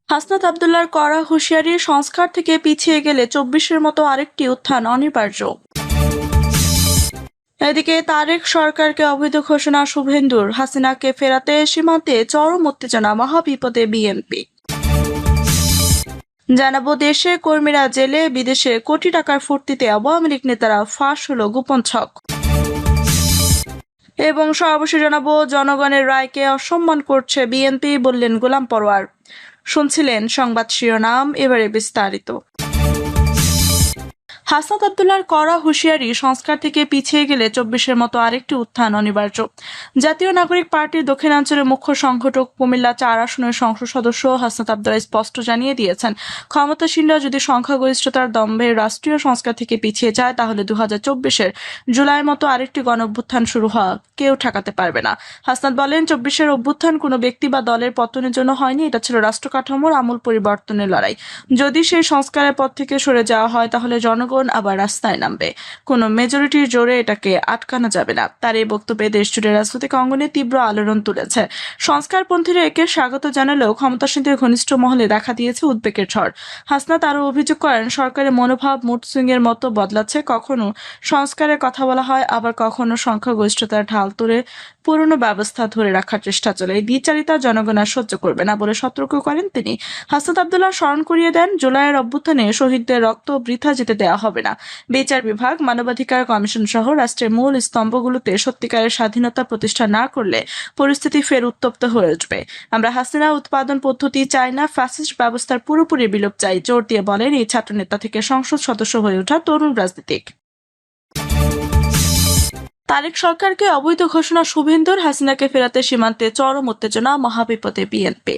হাসনাত আব্দুল্লাহর কড়া হুঁশিয়ারি, সংস্কার থেকে পিছিয়ে গেলে ২৪-এর মতো আরেকটি উত্থান অনিবার্য। এদিকে তারেক সরকারকে অবৈধ ঘোষণা শুভেন্দুর, হাসিনাকে ফেরাতে সীমান্তে চরম উত্তেজনা, মহাবিপদে বিএনপি। জানাবো দেশে কর্মীরা জেলে, বিদেশে কোটি টাকার ফুর্তিতে আওয়ামী লীগ নেতারা, ফাঁস হলো গোপন ছক। এবং সর্বশেষ জানাবো জনগণের রায়কে অসম্মান করছে বিএনপি, বললেন গোলাম পরোয়ার। শুনছিলেন সংবাদ শিরোনাম, এবারে বিস্তারিত। হাসনাত আব্দুল্লাহর কড়া হুঁশিয়ারি, সংস্কার থেকে পিছিয়ে গেলে ২৪-এর মতো আরেকটি উত্থান অনিবার্য। জাতীয় নাগরিক পার্টির দক্ষিণাঞ্চলের মুখ্য সংগঠক, কুমিল্লা ৪ আসনের সংসদ সদস্য হাসনাত আব্দুল্লাহ স্পষ্ট জানিয়ে দিয়েছেন, ক্ষমতাসীনরা যদি সংখ্যাগরিষ্ঠতার দম্ভে রাষ্ট্রীয় সংস্কার থেকে পিছিয়ে যায়, তাহলে ২০২৪-এর জুলাইয়ের মতো আরেকটি গণঅভ্যুত্থান শুরু হওয়া কেউ ঠেকাতে পারবে না। হাসনাত বলেন, ২৪-এর অভ্যুত্থান কোনো ব্যক্তি বা দলের পতনের জন্য হয়নি, এটা ছিল রাষ্ট্র কাঠামোর আমূল পরিবর্তনের লড়াই। যদি সেই সংস্কারের পথ থেকে সরে যাওয়া হয়, তাহলে জনগণ আবার রাস্তায় নামবে। কোনো মেজরিটির জোরে এটাকে আটকানো যাবে না। তার এই বক্তব্যে দেশজুড়ে রাজনৈতিক অঙ্গনে তীব্র আলোড়ন তুলেছে। সংস্কারপন্থীরা একে স্বাগত জানালেও ক্ষমতাসীনদের ঘনিষ্ঠ মহলে দেখা দিয়েছে উদ্বেগের ঝড়। হাসনাত আরও অভিযোগ করেন, সরকারের মনোভাব মুড সুইংয়ের মতো বদলাচ্ছে। কখনো সংস্কারের কথা বলা হয়, আবার কখনো সংখ্যাগরিষ্ঠতার ঢাল তুলে পুরনো ব্যবস্থা ধরে রাখার চেষ্টা চলে। এই দ্বিচারিতা জনগণ আর সহ্য করবে না বলে সতর্ক করেন তিনি। হাসনাত আব্দুল্লাহ স্মরণ করিয়ে দেন, জুলাইয়ের অভ্যুত্থানে শহীদদের রক্ত বৃথা যেতে দেওয়া হবে না। বিচার বিভাগ, মানবাধিকার কমিশন সহ রাষ্ট্রের মূল স্তম্ভগুলোতে সত্যিকারের স্বাধীনতা প্রতিষ্ঠা না করলে পরিস্থিতি ফের উত্তপ্ত হয়ে উঠবে। আমরা হাসিনা উৎপাদন পদ্ধতি চাই না, ফ্যাসিস্ট ব্যবস্থার পুরোপুরি বিলোপ চাই, জোর দিয়ে বলেন এই ছাত্রনেতা থেকে সংসদ সদস্য হয়ে ওঠা তরুণ রাজনীতিক। তারেক সরকারকে অবৈধ ঘোষণা শুভেন্দুর, হাসিনাকে ফেরাতে সীমান্তে চরম উত্তেজনা, মহাবিপদে বিএনপি।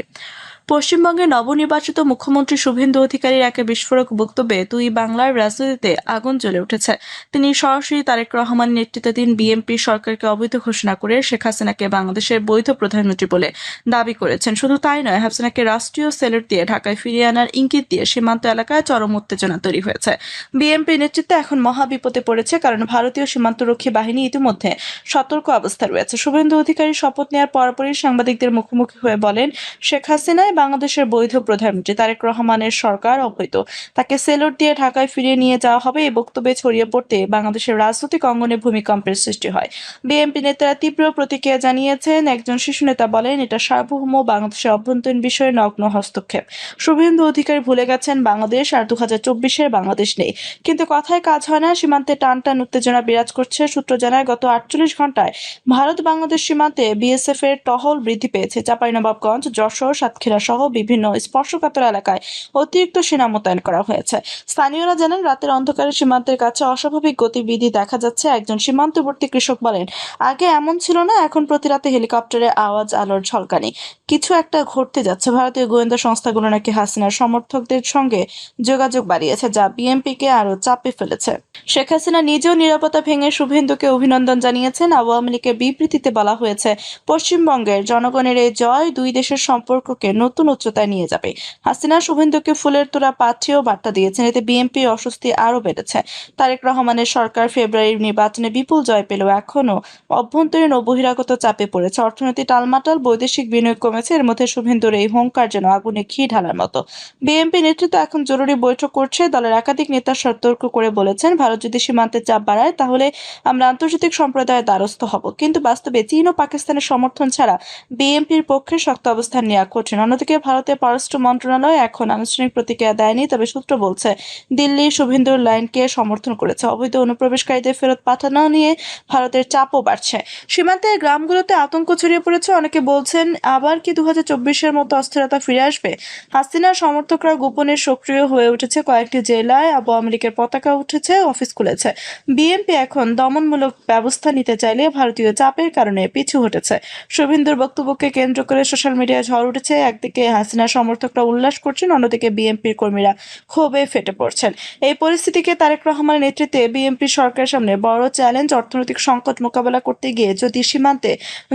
পশ্চিমবঙ্গের নবনির্বাচিত মুখ্যমন্ত্রী শুভেন্দু অধিকারীর এক বিস্ফোরক বক্তব্যে দুই বাংলার রাজনীতিতে আগুন জ্বলে উঠেছে। তিনি সরাসরি তারেক রহমানের নেতৃত্বাধীন বিএনপি সরকারকে অবৈধ ঘোষণা করে শেখ হাসিনাকে বাংলাদেশের বৈধ প্রধানমন্ত্রী বলে দাবি করেছেন। শুধু তাই নয়, হাসিনাকে রাষ্ট্রীয় সেলুট দিয়ে ঢাকায় ফিরিয়ে আনার ইঙ্গিত দিয়ে সীমান্ত এলাকায় চরম উত্তেজনা তৈরি হয়েছে। বিএনপি নেতৃত্বে এখন মহাবিপদে পড়েছে, কারণ ভারতীয় সীমান্তরক্ষী বাহিনী ইতিমধ্যে সতর্ক অবস্থায় রয়েছে। শুভেন্দু অধিকারী শপথ নেওয়ার পরপরই সাংবাদিকদের মুখোমুখি হয়ে বলেন, শেখ হাসিনায় বাংলাদেশের বৈধ প্রধানমন্ত্রী, তারেক রহমানের সরকার অবৈধ, তাকে সেলুট দিয়ে ঢাকায় ফিরিয়ে নিয়ে যাওয়া হবে। এই বক্তব্যে ছড়িয়ে পড়তে বাংলাদেশের রাজনৈতিক অঙ্গনে ভূমিকম্পের সৃষ্টি হয়। বিএনপি নেতারা তীব্র প্রতিক্রিয়া জানিয়েছেন। একজন শিশু নেতা বলেন, এটা সার্বভৌম বাংলাদেশের অভ্যন্তরীণ বিষয়ে নগ্ন হস্তক্ষেপ। শুভেন্দু অধিকারী ভুলে গেছেন, বাংলাদেশ আর ২০২৪-এর বাংলাদেশ নেই। কিন্তু কথায় কাজ হয় না, সীমান্তে টান টান উত্তেজনা বিরাজ করছে। সূত্র জানায়, গত ৪৮ ঘন্টায় ভারত বাংলাদেশ সীমান্তে বিএসএফ এর টহল বৃদ্ধি পেয়েছে। চাঁপাইনবাবগঞ্জ, যশোর, সাতক্ষীরা সহ বিভিন্ন স্পর্শকাতর এলাকায় অতিরিক্ত সেনা মোতায়েন করা হয়েছে। স্থানীয়রা জানান, রাতের অন্ধকারে সীমান্তের কাছে অস্বাভাবিক গতিবিধি দেখা যাচ্ছে। একজন সীমান্তবর্তী কৃষক বলেন, আগে এমন ছিল না, এখন প্রতি রাতে হেলিকপ্টারের আওয়াজ, আলোর ঝলকানি, কিছু একটা ঘটতে যাচ্ছে। ভারতীয় গোয়েন্দা সংস্থাগুলো নাকি হাসিনার সমর্থকদের সঙ্গে যোগাযোগ বাড়িয়েছে, যা বিএনপিকে আরো চাপে ফেলেছে। শেখ হাসিনা নিজেও নিরাপত্তা ভেঙে শুভেন্দুকে অভিনন্দন জানিয়েছেন। আওয়ামী লীগের বিবৃতিতে বলা হয়েছে, পশ্চিমবঙ্গের জনগণের এই জয় দুই দেশের সম্পর্ককে নতুন উচ্চতায় নিয়ে যাবে। হাসিনা শুভেন্দুকে ফুলের তোড়া পাঠিয়েও বার্তা দিয়েছেন, এতে বিএনপির অস্বস্তি আরও বেড়েছে। তারেক রহমানের সরকার ফেব্রুয়ারির নির্বাচনে বিপুল জয় পেলেও এখনও অভ্যন্তরীণ ও বহিরাগত চাপে পড়েছে। অর্থনীতি টালমাটাল, বৈদেশিক বিনিয়োগ কমেছে। এর মধ্যে শুভেন্দুর এই হুঙ্কার যেন আগুনে ঘি ঢালার মতো। বিএনপি নেতৃত্ব এখন জরুরি বৈঠক করছে। দলের একাধিক নেতা সতর্ক করে বলেছেন, ভারত যদি সীমান্তে চাপ বাড়ায়, তাহলে আমরা আন্তর্জাতিক সম্প্রদায়ের দ্বারস্থ হব। কিন্তু বাস্তবে চীন ও পাকিস্তানের সমর্থন ছাড়া বিএনপির পক্ষে শক্ত অবস্থান নেওয়া কঠিন। অন্যদিকে ভারতের পররাষ্ট্র মন্ত্রণালয় এখন আনুষ্ঠানিক প্রতিক্রিয়া দেয়নি, তবে সূত্র বলছে দিল্লি শুভেন্দুর লাইনকে সমর্থন করেছে। অবৈধ অনুপ্রবেশকারীদের ফেরত পাঠানো নিয়ে ভারতের চাপও বাড়ছে। সীমান্তের গ্রামগুলোতে আতঙ্ক ছড়িয়ে পড়েছে। অনেকে বলছেন, আবার কি ২০২৪-এর মতো অস্থিরতা ফিরে আসবে? হাসিনার সমর্থকরা গোপনে সক্রিয় হয়ে উঠেছে। কয়েকটি জেলায় আওয়ামী লীগের পতাকা উঠেছে, অফিস খুলেছে। বিএনপি এখন দমনমূলক ব্যবস্থা নিতে চাইলে ভারতীয় চাপের কারণে পিছু হটেছে। শুভেন্দুর বক্তব্যকে কেন্দ্র করে সোশ্যাল মিডিয়ায় ঝড় উঠেছে। একদিকে হাসিনার সমর্থকরা উল্লাস করছেন, অন্যদিকে বিএনপির কর্মীরা ক্ষোভে ফেটে পড়ছেন। এই পরিস্থিতিকে তারেক রহমানের নেতৃত্বে বিএনপি সরকারের সামনে বড় চ্যালেঞ্জ। অর্থনৈতিক সংকট মোকাবেলা করতে গিয়ে যদি সীমান্তে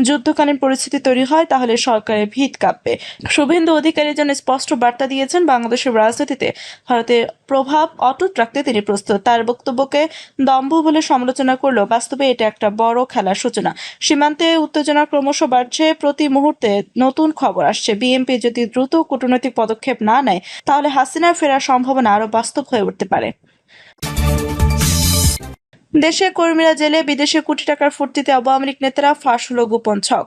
যুদ্ধকালীন পরিস্থিতি তৈরি হয়, তাহলে সরকারের ভিত কাঁপবে। শুভেন্দু অধিকারীর জন্য স্পষ্ট বার্তা দিয়েছেন, বাংলাদেশের রাজনীতিতে ভারতের প্রভাব অটুট রাখতে তিনি প্রস্তুত। তার বক্তব্যকে দম্ভ বলে সমালোচনা করলেও বাস্তবে এটা একটা বড় খেলার সূচনা। সীমান্তে উত্তেজনা ক্রমশ বাড়ছে। প্রতি মুহূর্তে নতুন খবর আসছে। বিএনপি যদি দ্রুত কূটনৈতিক পদক্ষেপ না নেয় তাহলে হাসিনার ফেরার সম্ভাবনা আরও বাস্তব হয়ে উঠতে পারে। দেশের কর্মীরা জেলে, বিদেশে কোটি টাকার ফুর্তিতে আওয়ামী লীগ নেতারা, ফাঁস হলো গোপন ছক।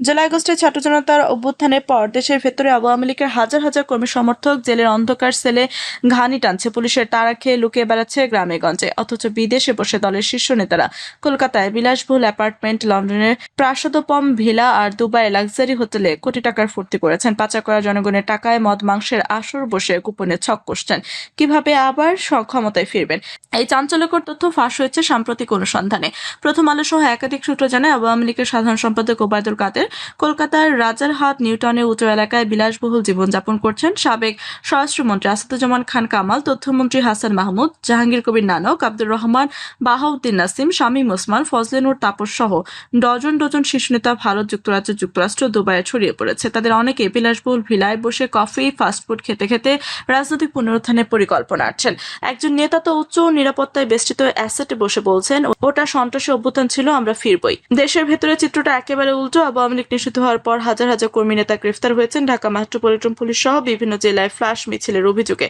জুলাই আগস্টের ছাত্র জনতার অভ্যুত্থানের পর দেশের ভেতরে আওয়ামী লীগের হাজার হাজার কর্মী সমর্থক জেলের অন্ধকার সেলে ঘানি টানছে, পুলিশের তাড়া খেয়ে লুকিয়ে বেড়াচ্ছে গ্রামে গঞ্জে। অথচ বিদেশে বসে দলের শীর্ষ নেতারা কলকাতায় বিলাসবহুল অ্যাপার্টমেন্ট, লন্ডনের প্রাসাদোপম ভিলা আর দুবাই লাক্সারি হোটেলে কোটি টাকার ফুর্তি করেছেন। পাচার করা জনগণের টাকায় মদ মাংসের আসর বসে গোপনে ছক কষছেন কিভাবে আবার ক্ষমতায় ফিরবেন। এই চাঞ্চল্যকর তথ্য ফাঁস হয়েছে সাম্প্রতিক অনুসন্ধানে। প্রথম আলো সহ একাধিক সূত্র জানায়, আওয়ামী লীগের সাধারণ সম্পাদক ওবায়দুল কাদের কলকাতার রাজারহাট নিউটাউনের উঁচু এলাকায় বিলাসবহুল জীবনযাপন করছেন। সাবেক স্বরাষ্ট্রমন্ত্রী আসাদুজ্জামান খান কামাল, তথ্যমন্ত্রী হাসান মাহমুদ, জাহাঙ্গীর কবির নানক, আব্দুর রহমান, বাহাউদ্দিন নাসিম, শামীম ওসমান, ফজলে নূর তাপস সহ ডজন ডজন শীর্ষ নেতা ভারত, যুক্তরাজ্য, যুক্তরাষ্ট্র, দুবাইয়ে ছড়িয়ে পড়েছে। তাদের অনেকে বিলাসবহুল ভিলায় বসে কফি, ফাস্টফুড খেতে খেতে রাজনৈতিক পুনরুত্থানের পরিকল্পনা আছেন। একজন নেতা তো উচ্চ নিরাপত্তায় বেষ্টিত অ্যাসেটে বসে বলছেন, ওটা সন্ত্রাসী অভ্যুত্থান ছিল, আমরা ফিরবই। দেশের ভেতরে চিত্রটা একেবারে উল্টো। আওয়ামী লীগ নিষিদ্ধ হওয়ার পর হাজার হাজার কর্মী নেতা গ্রেফতার হয়েছেন। ঢাকা মেট্রোপলিটন পুলিশ সহ বিভিন্ন জেলায় ফ্ল্যাশ মিছিলের অভিযোগে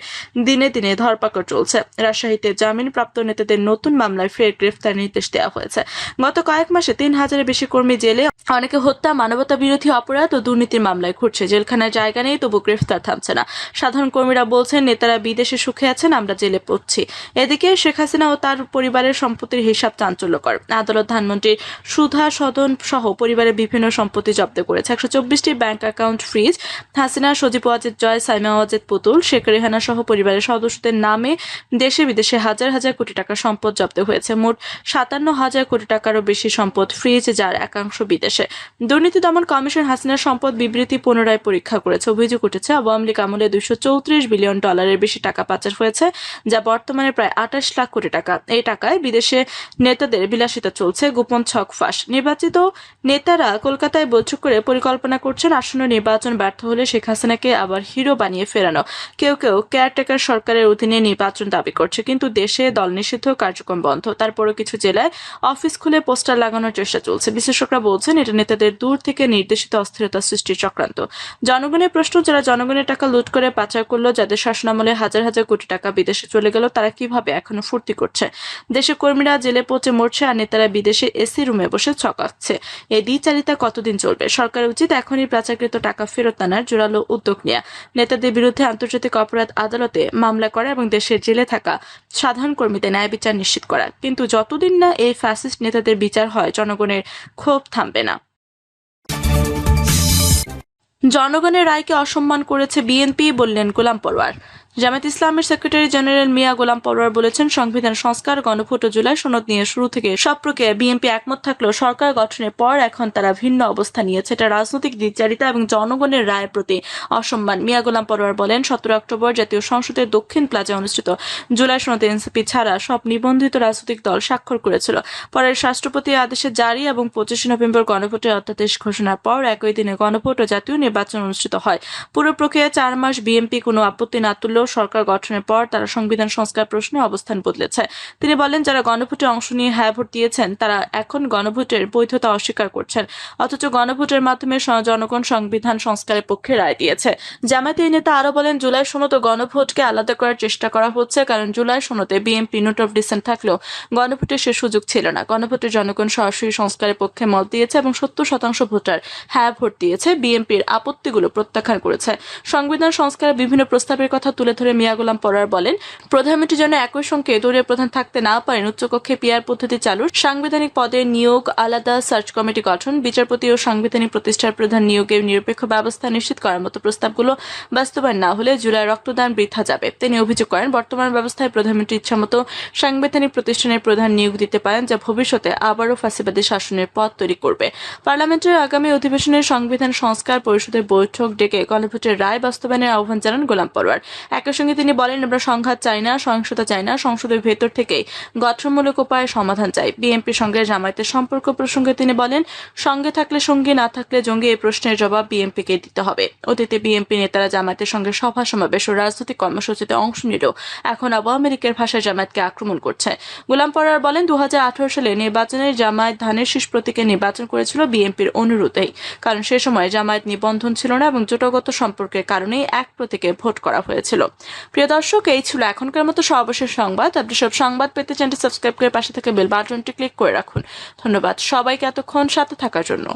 দিনে দিনে ধরপাকড় চলছে। রাজশাহীতে জামিনপ্রাপ্ত নেতাদের নতুন মামলায় ফের গ্রেফতার নির্দেশ দেওয়া হয়েছে। গত কয়েক মাসে ৩,০০০-এর বেশি কর্মী জেলে, অনেকে হত্যা, মানবতা বিরোধী অপরাধ ও দুর্নীতির মামলায় ঘুরছে। জেলখানায় জায়গা নেই, তবু গ্রেফতার থামছে না। সাধারণ কর্মীরা বলছেন, নেতারা বিদেশে সুখে আছেন, আমরা জেলে পড়ছি। এদিকে শেখ হাসিনা ও তার পরিবারের সম্পত্তির হিসাব চাঞ্চল্যকর। আদালত ধানমন্ত্রী সুধা সদন সহ পরিবারের বিভিন্ন সম্পত্তি জব্দ করেছে। ১২৪টি bank account freeze. Hasina, Sajeeb Wazed Joy, Saima Wazed পুতুল, শেখ রেহানা সহ পরিবারের সদস্যদের নামে দেশে বিদেশে হাজার হাজার কোটি টাকার সম্পদ জব্দ হয়েছে। মোট ৫৭,০০০ কোটি টাকারও বেশি সম্পদ ফ্রিজ, যার একাংশ বিদেশে। দুর্নীতি দমন কমিশন হাসিনার সম্পদ বিবৃতি পুনরায় পরীক্ষা করেছে। অভিযোগ উঠেছে, আওয়ামী লীগ আমলে $২৩৪ বিলিয়ন বেশি টাকা পাচার হয়েছে, যা বর্তমানে প্রায় ২৮ লাখ কোটি টাকা। এই টাকায় বিদেশে নেতাদের বিলাসিতা চলছে। গোপন ছক ফাঁস। নির্বাচিত নেতারা কলকাতায় বৈঠক করে পরিকল্পনা করছেন আসন্ন নির্বাচন ব্যর্থ হলে শেখ হাসিনাকে আবার হিরো বানিয়ে ফেরানো। কেউ কেউ কেয়ারটেকার সরকারের অধীনে নির্বাচন দাবি করছে, কিন্তু দেশে দল নিষিদ্ধ, কার্যক্রম বন্ধ। তারপরও কিছু জেলায় অফিস খুলে পোস্টার লাগানোর চেষ্টা চলছে। বিশ্লেষকরা বলছেন, এটা নেতাদের দূর থেকে নির্দেশিত অস্থিরতা সৃষ্টির চক্রান্ত। জনগণের প্রশ্ন, যারা জনগণের টাকা লুট করে পাচার করলো, যাদের শাসনামলে হাজার হাজার কোটি টাকা বিদেশে চলে গেল, তারা কিভাবে এখনো ফুর্তি করছে? দেশের কর্মীরা জেলে পচে মরছে আর নেতারা বিদেশে এসি রুমে বসে ছকাচ্ছে। এই দ্বিচারিতা কতদিন চলবে? সরকারের উচিত এখনই পাচারকৃত টাকা ফেরত আনার জোরালো উদ্যোগ নেওয়া, নেতাদের বিরুদ্ধে আন্তর্জাতিক অপরাধ আদালতে মামলা করা এবং দেশের জেলে থাকা সাধারণ কর্মীদের ন্যায় বিচার নিশ্চিত করা। কিন্তু যতদিন না এই ফ্যাসিস্ট নেতাদের বিচার হয়, জনগণের ক্ষোভ থামবে না। জনগণের রায়কে অসম্মান করেছে বিএনপি, বললেন গোলাম পরোয়ার। জামায়াত ইসলামের সেক্রেটারি জেনারেল মিয়া গোলাম পরোয়ার বলেছেন, সংবিধান সংস্কার, গণভোট ও জুলাই সনদ নিয়ে শুরু থেকে সব প্রক্রিয়ায় বিএনপি একমত থাকলেও সরকার গঠনের পর এখন তারা ভিন্ন অবস্থা নিয়েছে। এটা রাজনৈতিক দ্বিচারিতা এবং জনগণের রায়ের প্রতি অসম্মান। মিয়া গোলাম পরোয়ার বলেন, ১৭ অক্টোবর জাতীয় সংসদের দক্ষিণ প্লাজায় অনুষ্ঠিত জুলাই সনদে এনসিপি ছাড়া সব নিবন্ধিত রাজনৈতিক দল স্বাক্ষর করেছিল। পরে রাষ্ট্রপতির আদেশে জারি এবং ২৫ নভেম্বর গণভোটের অধ্যাদেশ ঘোষণার পর একই দিনে গণভোট ও জাতীয় নির্বাচন অনুষ্ঠিত হয়। পুরো প্রক্রিয়া ৪ মাস বিএনপি কোনো আপত্তি না তুললেও সরকার গঠনের পর তারা সংবিধান সংস্কার প্রশ্নে অবস্থান বদলেছে। তিনি বলেন, যারা গণভোটে অংশ নিয়ে হ্যাঁ ভোট দিয়েছেন তারা এখন গণভোটের বৈধতা অস্বীকার করছেন, অথচ গণভোটের মাধ্যমে জনগণ সংবিধান সংস্কারের পক্ষে রায় দিয়েছে। জামায়াত এই নেতা আরো বলেন, জুলাই সনদ ও গণভোটকে আলাদা করার চেষ্টা করা হচ্ছে, কারণ জুলাই সনদে বিএনপি নোট অফ ডিসেন্ট থাকলেও গণভোটের সে সুযোগ ছিল না। গণভোটে জনগণ সরাসরি সংস্কারের পক্ষে মত দিয়েছে এবং ৭০% ভোটার হ্যাঁ ভোট দিয়েছে। বিএনপির আপত্তিগুলো প্রত্যাখ্যান করেছে। সংবিধান সংস্কারের বিভিন্ন প্রস্তাবের কথা তুলে ধরে মিয়া গোলাম পরোয়ার বলেন, প্রধানমন্ত্রী যেন একই সঙ্গে দলীয় প্রধান থাকতে না পারেন, উচ্চকক্ষে পিআর পদ্ধতি চালু, সাংবিধানিক পদে নিয়োগ, আলাদা সার্চ কমিটি গঠন, বিচারপতি ও সাংবিধানিক প্রতিষ্ঠার প্রধান নিয়োগের নিরপেক্ষ ব্যবস্থা নিশ্চিত করার মতো প্রস্তাবগুলো বাস্তবায়ন না হলে জুলাই রক্তদান বৃথা যাবে। তিনি অভিযোগ করেন, বর্তমান ব্যবস্থায় প্রধানমন্ত্রী ইচ্ছামতো সাংবিধানিক প্রতিষ্ঠানের প্রধান নিয়োগ দিতে পারেন, যা ভবিষ্যতে আবারও ফ্যাসিবাদী শাসনের পথ তৈরি করবে। পার্লামেন্টের আগামী অধিবেশনে সংবিধান সংস্কার পরিষদের বৈঠক ডেকে গণভোটের রায় বাস্তবায়নের আহ্বান জানান গোলাম পরোয়ার। একই সঙ্গে তিনি বলেন, আমরা সংঘাত চাই না, সহিংসতা চাই না, সংসদের ভেতর থেকেই গঠনমূলক উপায়ে সমাধান চাই। বিএনপির সঙ্গে জামায়াতের সম্পর্ক প্রসঙ্গে তিনি বলেন, সঙ্গে থাকলে সঙ্গী, না থাকলে জঙ্গি, এই প্রশ্নের জবাব বিএনপিকে দিতে হবে। অতীতে বিএনপি নেতারা জামায়াতের সঙ্গে সভা সমাবেশ ও রাজনৈতিক কর্মসূচিতে অংশ নিলেও এখন আওয়ামী লীগের ভাষায় জামায়াতকে আক্রমণ করছে। গোলাম পরোয়ার বলেন, 2018 সালে নির্বাচনে জামায়াত ধানের শীষ প্রতীকে নির্বাচন করেছিল বিএনপির অনুরোধেই, কারণ সে সময় জামায়াত নিবন্ধন ছিল না এবং জোটগত সম্পর্কের কারণেই এক প্রতীকে ভোট করা হয়েছিল। প্রিয় দর্শক, এই ছিল এখনকার মতো সর্বশেষ সংবাদ। আপনি সব সংবাদ পেতে চ্যানেলটি সাবস্ক্রাইব করে পাশে থেকে বেল বাটনটি ক্লিক করে রাখুন। ধন্যবাদ সবাইকে এতক্ষণ সাথে থাকার জন্য।